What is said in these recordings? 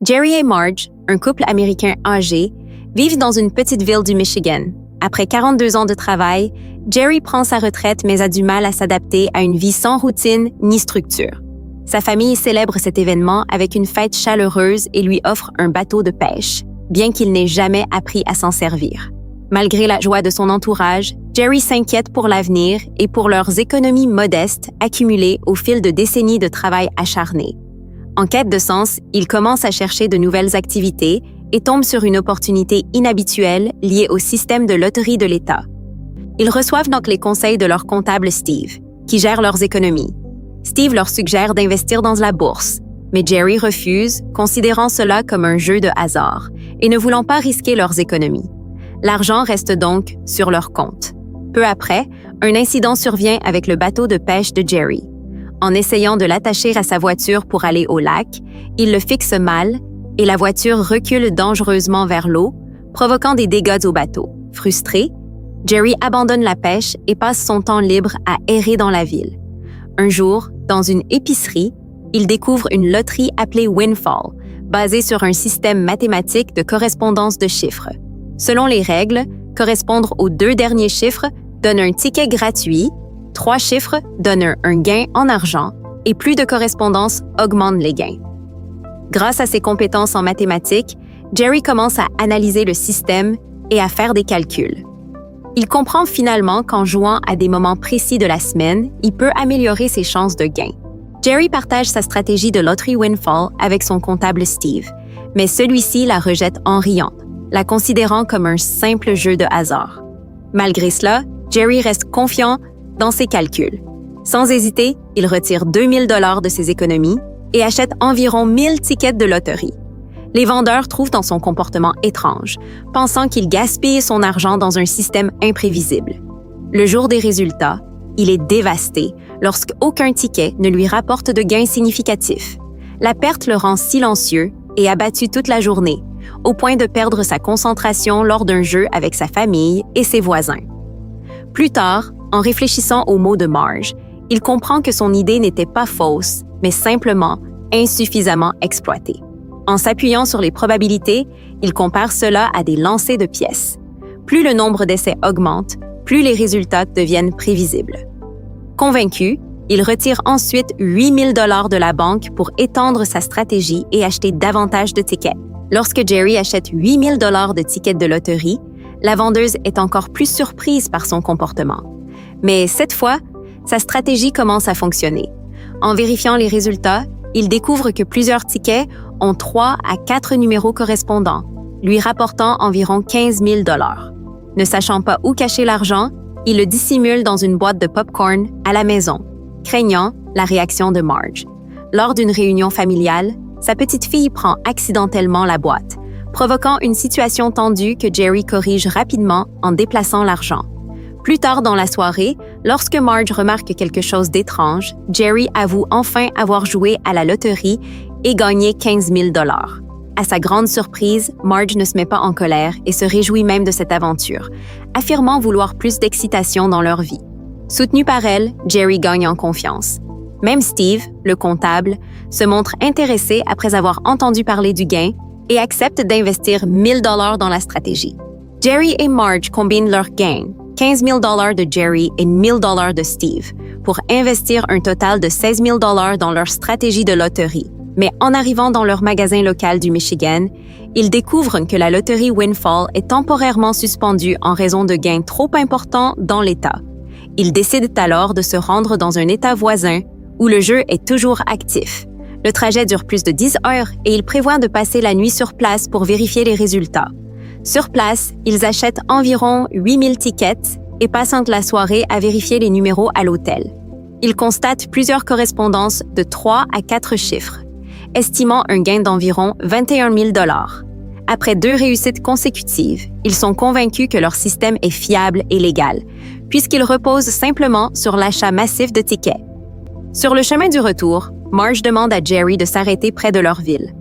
Jerry et Marge, un couple américain âgé, vivent dans une petite ville du Michigan. Après 42 ans de travail, Jerry prend sa retraite mais a du mal à s'adapter à une vie sans routine ni structure. Sa famille célèbre cet événement avec une fête chaleureuse et lui offre un bateau de pêche, bien qu'il n'ait jamais appris à s'en servir. Malgré la joie de son entourage, Jerry s'inquiète pour l'avenir et pour leurs économies modestes accumulées au fil de décennies de travail acharné. En quête de sens, il commence à chercher de nouvelles activités et tombe sur une opportunité inhabituelle liée au système de loterie de l'État. Ils reçoivent donc les conseils de leur comptable Steve, qui gère leurs économies. Steve leur suggère d'investir dans la bourse, mais Jerry refuse, considérant cela comme un jeu de hasard et ne voulant pas risquer leurs économies. L'argent reste donc sur leur compte. Peu après, un incident survient avec le bateau de pêche de Jerry. En essayant de l'attacher à sa voiture pour aller au lac, il le fixe mal et la voiture recule dangereusement vers l'eau, provoquant des dégâts au bateau. Frustré, Jerry abandonne la pêche et passe son temps libre à errer dans la ville. Un jour, dans une épicerie, il découvre une loterie appelée Windfall, basée sur un système mathématique de correspondance de chiffres. Selon les règles, correspondre aux 2 derniers chiffres donne un ticket gratuit, 3 chiffres donnent un gain en argent et plus de correspondance augmente les gains. Grâce à ses compétences en mathématiques, Jerry commence à analyser le système et à faire des calculs. Il comprend finalement qu'en jouant à des moments précis de la semaine, il peut améliorer ses chances de gain. Jerry partage sa stratégie de loterie Windfall avec son comptable Steve, mais celui-ci la rejette en riant, la considérant comme un simple jeu de hasard. Malgré cela, Jerry reste confiant dans ses calculs. Sans hésiter, il retire 2000 $ de ses économies et achète environ 1000 tickets de loterie. Les vendeurs trouvent dans son comportement étrange, pensant qu'il gaspille son argent dans un système imprévisible. Le jour des résultats, il est dévasté lorsqu'aucun ticket ne lui rapporte de gains significatifs. La perte le rend silencieux et abattu toute la journée, au point de perdre sa concentration lors d'un jeu avec sa famille et ses voisins. Plus tard, en réfléchissant aux mots de Marge, il comprend que son idée n'était pas fausse, mais simplement insuffisamment exploitée. En s'appuyant sur les probabilités, il compare cela à des lancers de pièces. Plus le nombre d'essais augmente, plus les résultats deviennent prévisibles. Convaincu, il retire ensuite 8000 $ de la banque pour étendre sa stratégie et acheter davantage de tickets. Lorsque Jerry achète 8000 $ de tickets de loterie, la vendeuse est encore plus surprise par son comportement. Mais cette fois, sa stratégie commence à fonctionner. En vérifiant les résultats, il découvre que plusieurs tickets ont 3 à 4 numéros correspondants, lui rapportant environ 15 000 $. Ne sachant pas où cacher l'argent, il le dissimule dans une boîte de popcorn à la maison, craignant la réaction de Marge. Lors d'une réunion familiale, sa petite fille prend accidentellement la boîte, provoquant une situation tendue que Jerry corrige rapidement en déplaçant l'argent. Plus tard dans la soirée, lorsque Marge remarque quelque chose d'étrange, Jerry avoue enfin avoir joué à la loterie et gagné 15 000 $. À sa grande surprise, Marge ne se met pas en colère et se réjouit même de cette aventure, affirmant vouloir plus d'excitation dans leur vie. Soutenu par elle, Jerry gagne en confiance. Même Steve, le comptable, se montre intéressé après avoir entendu parler du gain et accepte d'investir 1000 $ dans la stratégie. Jerry et Marge combinent leurs gains, 15 000 $ de Jerry et 1000 $ de Steve, pour investir un total de 16 000 $ dans leur stratégie de loterie. Mais en arrivant dans leur magasin local du Michigan, ils découvrent que la loterie Windfall est temporairement suspendue en raison de gains trop importants dans l'État. Ils décident alors de se rendre dans un État voisin où le jeu est toujours actif. Le trajet dure plus de 10 heures et ils prévoient de passer la nuit sur place pour vérifier les résultats. Sur place, ils achètent environ 8000 tickets et passent la soirée à vérifier les numéros à l'hôtel. Ils constatent plusieurs correspondances de 3 à 4 chiffres, estimant un gain d'environ 21 000 $. Après 2 réussites consécutives, ils sont convaincus que leur système est fiable et légal, puisqu'il repose simplement sur l'achat massif de tickets. Sur le chemin du retour, Marge demande à Jerry de s'arrêter près de leur ville.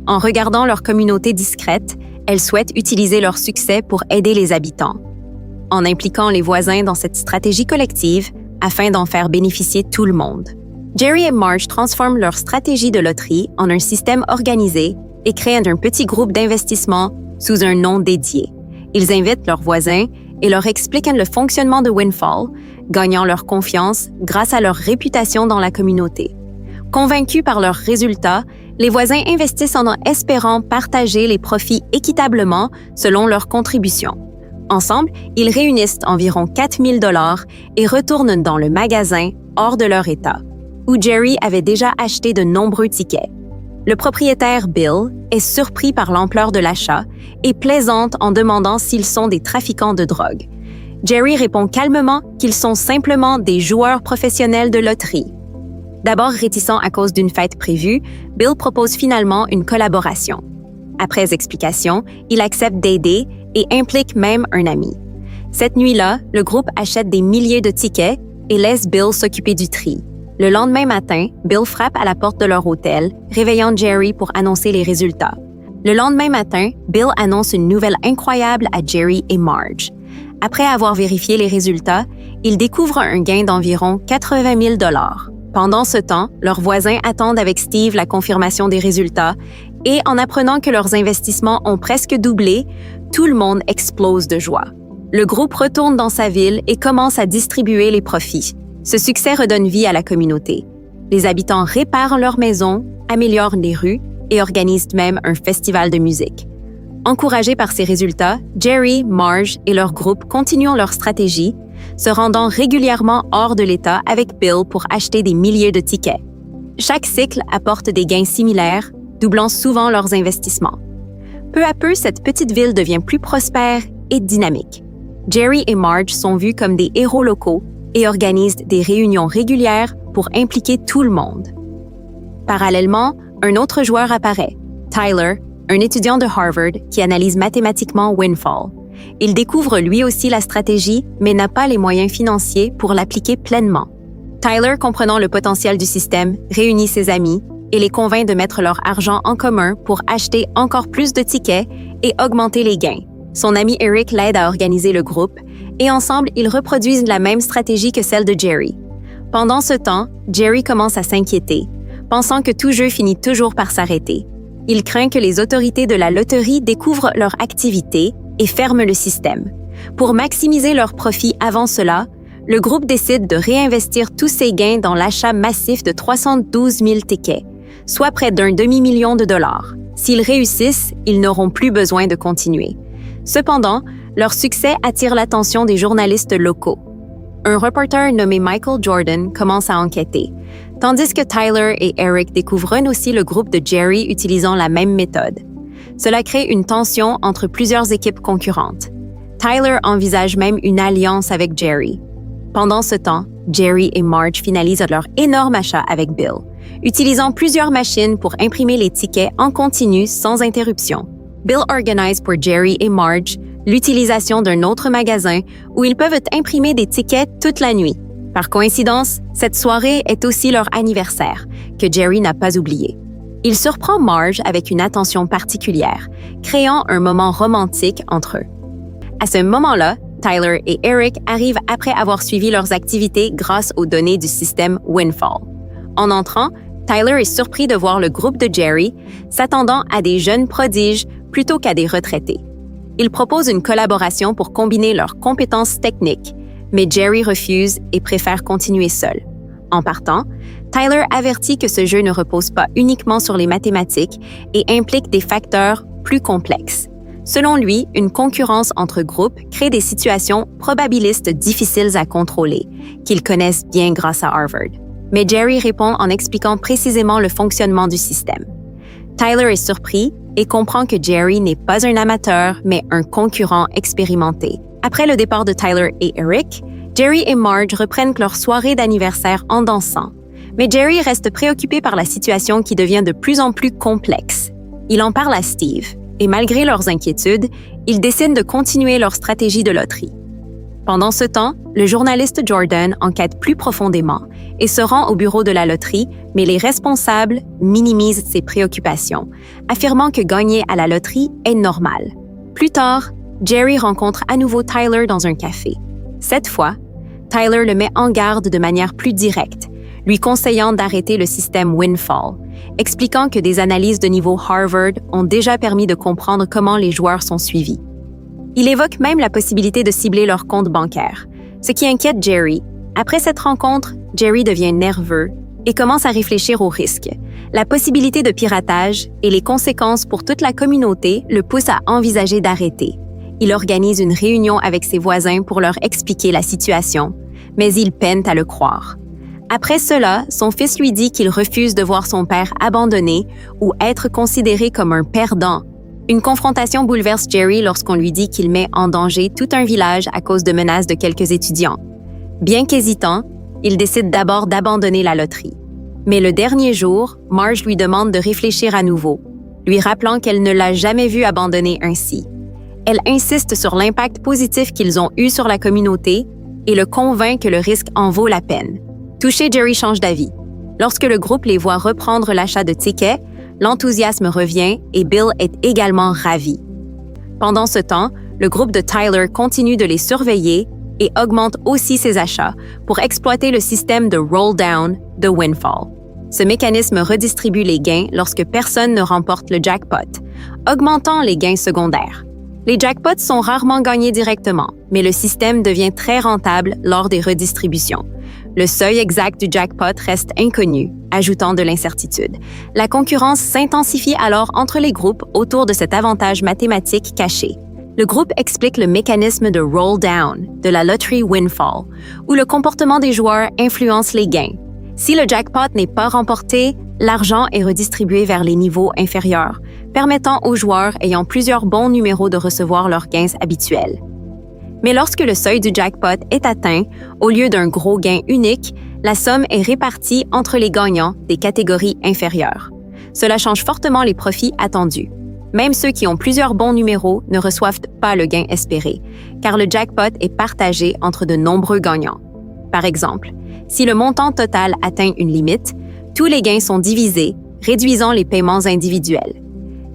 En regardant leur communauté discrète, elle souhaite utiliser leur succès pour aider les habitants, en impliquant les voisins dans cette stratégie collective afin d'en faire bénéficier tout le monde. Jerry et Marge transforment leur stratégie de loterie en un système organisé et créent un petit groupe d'investissement sous un nom dédié. Ils invitent leurs voisins et leur expliquent le fonctionnement de Windfall, gagnant leur confiance grâce à leur réputation dans la communauté. Convaincus par leurs résultats, les voisins investissent en espérant partager les profits équitablement selon leurs contributions. Ensemble, ils réunissent environ 4 000 $ et retournent dans le magasin hors de leur état, où Jerry avait déjà acheté de nombreux tickets. Le propriétaire Bill est surpris par l'ampleur de l'achat et plaisante en demandant s'ils sont des trafiquants de drogue. Jerry répond calmement qu'ils sont simplement des joueurs professionnels de loterie. D'abord réticent à cause d'une fête prévue, Bill propose finalement une collaboration. Après explication, il accepte d'aider et implique même un ami. Cette nuit-là, le groupe achète des milliers de tickets et laisse Bill s'occuper du tri. Le lendemain matin, Bill frappe à la porte de leur hôtel, réveillant Jerry pour annoncer les résultats. Le lendemain matin, Bill annonce une nouvelle incroyable à Jerry et Marge. Après avoir vérifié les résultats, ils découvrent un gain d'environ 80 000 $. Pendant ce temps, leurs voisins attendent avec Steve la confirmation des résultats et en apprenant que leurs investissements ont presque doublé, tout le monde explose de joie. Le groupe retourne dans sa ville et commence à distribuer les profits. Ce succès redonne vie à la communauté. Les habitants réparent leurs maisons, améliorent les rues et organisent même un festival de musique. Encouragés par ces résultats, Jerry, Marge et leur groupe continuent leur stratégie, se rendant régulièrement hors de l'État avec Bill pour acheter des milliers de tickets. Chaque cycle apporte des gains similaires, doublant souvent leurs investissements. Peu à peu, cette petite ville devient plus prospère et dynamique. Jerry et Marge sont vus comme des héros locaux et organisent des réunions régulières pour impliquer tout le monde. Parallèlement, un autre joueur apparaît, Tyler, un étudiant de Harvard qui analyse mathématiquement Windfall. Il découvre lui aussi la stratégie, mais n'a pas les moyens financiers pour l'appliquer pleinement. Tyler, comprenant le potentiel du système, réunit ses amis et les convainc de mettre leur argent en commun pour acheter encore plus de tickets et augmenter les gains. Son ami Eric l'aide à organiser le groupe et ensemble, ils reproduisent la même stratégie que celle de Jerry. Pendant ce temps, Jerry commence à s'inquiéter, pensant que tout jeu finit toujours par s'arrêter. Il craint que les autorités de la loterie découvrent leur activité et ferment le système. Pour maximiser leurs profits avant cela, le groupe décide de réinvestir tous ses gains dans l'achat massif de 312 000 tickets, soit près d'un demi-million de dollars. S'ils réussissent, ils n'auront plus besoin de continuer. Cependant, leur succès attire l'attention des journalistes locaux. Un reporter nommé Michael Jordan commence à enquêter, tandis que Tyler et Eric découvrent aussi le groupe de Jerry utilisant la même méthode. Cela crée une tension entre plusieurs équipes concurrentes. Tyler envisage même une alliance avec Jerry. Pendant ce temps, Jerry et Marge finalisent leur énorme achat avec Bill, utilisant plusieurs machines pour imprimer les tickets en continu sans interruption. Bill organise pour Jerry et Marge l'utilisation d'un autre magasin où ils peuvent imprimer des tickets toute la nuit. Par coïncidence, cette soirée est aussi leur anniversaire, que Jerry n'a pas oublié. Il surprend Marge avec une attention particulière, créant un moment romantique entre eux. À ce moment-là, Tyler et Eric arrivent après avoir suivi leurs activités grâce aux données du système Windfall. En entrant, Tyler est surpris de voir le groupe de Jerry, s'attendant à des jeunes prodiges plutôt qu'à des retraités. Il propose une collaboration pour combiner leurs compétences techniques, mais Jerry refuse et préfère continuer seul. En partant, Tyler avertit que ce jeu ne repose pas uniquement sur les mathématiques et implique des facteurs plus complexes. Selon lui, une concurrence entre groupes crée des situations probabilistes difficiles à contrôler, qu'ils connaissent bien grâce à Harvard. Mais Jerry répond en expliquant précisément le fonctionnement du système. Tyler est surpris et comprend que Jerry n'est pas un amateur, mais un concurrent expérimenté. Après le départ de Tyler et Eric, Jerry et Marge reprennent leur soirée d'anniversaire en dansant. Mais Jerry reste préoccupé par la situation qui devient de plus en plus complexe. Il en parle à Steve, et malgré leurs inquiétudes, ils décident de continuer leur stratégie de loterie. Pendant ce temps, le journaliste Jordan enquête plus profondément et se rend au bureau de la loterie, mais les responsables minimisent ses préoccupations, affirmant que gagner à la loterie est normal. Plus tard, Jerry rencontre à nouveau Tyler dans un café. Cette fois, Tyler le met en garde de manière plus directe, lui conseillant d'arrêter le système Windfall, expliquant que des analyses de niveau Harvard ont déjà permis de comprendre comment les joueurs sont suivis. Il évoque même la possibilité de cibler leur compte bancaire, ce qui inquiète Jerry. Après cette rencontre, Jerry devient nerveux et commence à réfléchir aux risques. La possibilité de piratage et les conséquences pour toute la communauté le poussent à envisager d'arrêter. Il organise une réunion avec ses voisins pour leur expliquer la situation, mais ils peinent à le croire. Après cela, son fils lui dit qu'il refuse de voir son père abandonné ou être considéré comme un perdant. Une confrontation bouleverse Jerry lorsqu'on lui dit qu'il met en danger tout un village à cause de menaces de quelques étudiants. Bien qu'hésitant, il décide d'abord d'abandonner la loterie. Mais le dernier jour, Marge lui demande de réfléchir à nouveau, lui rappelant qu'elle ne l'a jamais vu abandonner ainsi. Elle insiste sur l'impact positif qu'ils ont eu sur la communauté et le convainc que le risque en vaut la peine. Touché, Jerry change d'avis. Lorsque le groupe les voit reprendre l'achat de tickets, l'enthousiasme revient et Bill est également ravi. Pendant ce temps, le groupe de Tyler continue de les surveiller et augmente aussi ses achats pour exploiter le système de roll-down de Windfall. Ce mécanisme redistribue les gains lorsque personne ne remporte le jackpot, augmentant les gains secondaires. Les jackpots sont rarement gagnés directement, mais le système devient très rentable lors des redistributions. Le seuil exact du jackpot reste inconnu, ajoutant de l'incertitude. La concurrence s'intensifie alors entre les groupes autour de cet avantage mathématique caché. Le groupe explique le mécanisme de roll-down de la loterie Windfall, où le comportement des joueurs influence les gains. Si le jackpot n'est pas remporté, l'argent est redistribué vers les niveaux inférieurs, permettant aux joueurs ayant plusieurs bons numéros de recevoir leurs gains habituels. Mais lorsque le seuil du jackpot est atteint, au lieu d'un gros gain unique, la somme est répartie entre les gagnants des catégories inférieures. Cela change fortement les profits attendus. Même ceux qui ont plusieurs bons numéros ne reçoivent pas le gain espéré, car le jackpot est partagé entre de nombreux gagnants. Par exemple, si le montant total atteint une limite, tous les gains sont divisés, réduisant les paiements individuels.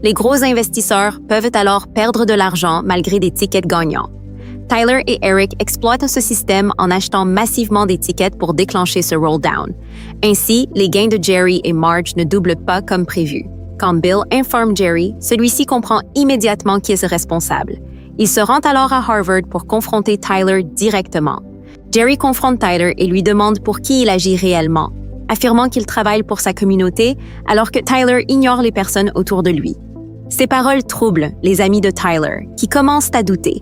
Les gros investisseurs peuvent alors perdre de l'argent malgré des tickets gagnants. Tyler et Eric exploitent ce système en achetant massivement des tickets pour déclencher ce roll-down. Ainsi, les gains de Jerry et Marge ne doublent pas comme prévu. Quand Bill informe Jerry, celui-ci comprend immédiatement qui est ce responsable. Il se rend alors à Harvard pour confronter Tyler directement. Jerry confronte Tyler et lui demande pour qui il agit réellement, affirmant qu'il travaille pour sa communauté alors que Tyler ignore les personnes autour de lui. Ces paroles troublent les amis de Tyler, qui commencent à douter.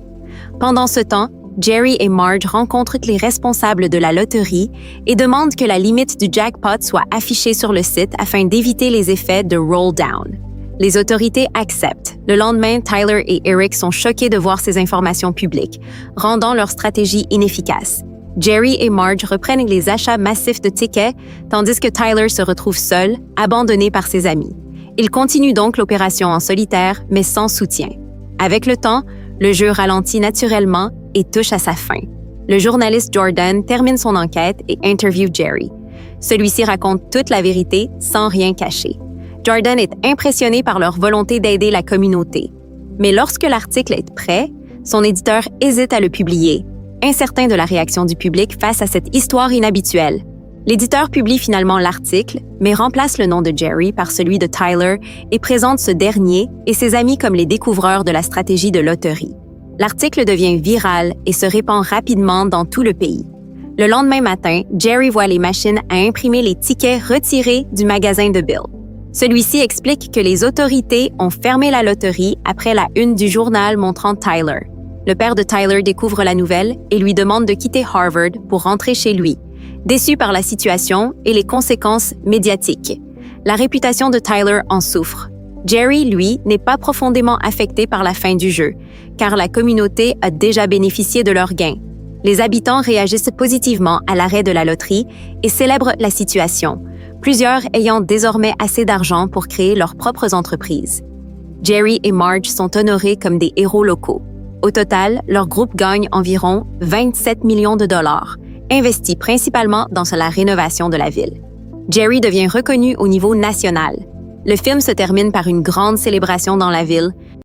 Pendant ce temps, Jerry et Marge rencontrent les responsables de la loterie et demandent que la limite du jackpot soit affichée sur le site afin d'éviter les effets de roll-down. Les autorités acceptent. Le lendemain, Tyler et Eric sont choqués de voir ces informations publiques, rendant leur stratégie inefficace. Jerry et Marge reprennent les achats massifs de tickets, tandis que Tyler se retrouve seul, abandonné par ses amis. Il continue donc l'opération en solitaire, mais sans soutien. Avec le temps, le jeu ralentit naturellement et touche à sa fin. Le journaliste Jordan termine son enquête et interviewe Jerry. Celui-ci raconte toute la vérité sans rien cacher. Jordan est impressionné par leur volonté d'aider la communauté. Mais lorsque l'article est prêt, son éditeur hésite à le publier, incertain de la réaction du public face à cette histoire inhabituelle. L'éditeur publie finalement l'article, mais remplace le nom de Jerry par celui de Tyler et présente ce dernier et ses amis comme les découvreurs de la stratégie de loterie. L'article devient viral et se répand rapidement dans tout le pays. Le lendemain matin, Jerry voit les machines à imprimer les tickets retirés du magasin de Bill. Celui-ci explique que les autorités ont fermé la loterie après la une du journal montrant Tyler. Le père de Tyler découvre la nouvelle et lui demande de quitter Harvard pour rentrer chez lui, déçu par la situation et les conséquences médiatiques. La réputation de Tyler en souffre. Jerry, lui, n'est pas profondément affecté par la fin du jeu, car la communauté a déjà bénéficié de leurs gains. Les habitants réagissent positivement à l'arrêt de la loterie et célèbrent la situation, plusieurs ayant désormais assez d'argent pour créer leurs propres entreprises. Jerry et Marge sont honorés comme des héros locaux. Au total, leur groupe gagne environ 27 millions de dollars, investis principalement dans la rénovation de la ville. Jerry devient reconnu au niveau national. Le film se termine par une grande célébration dans la ville,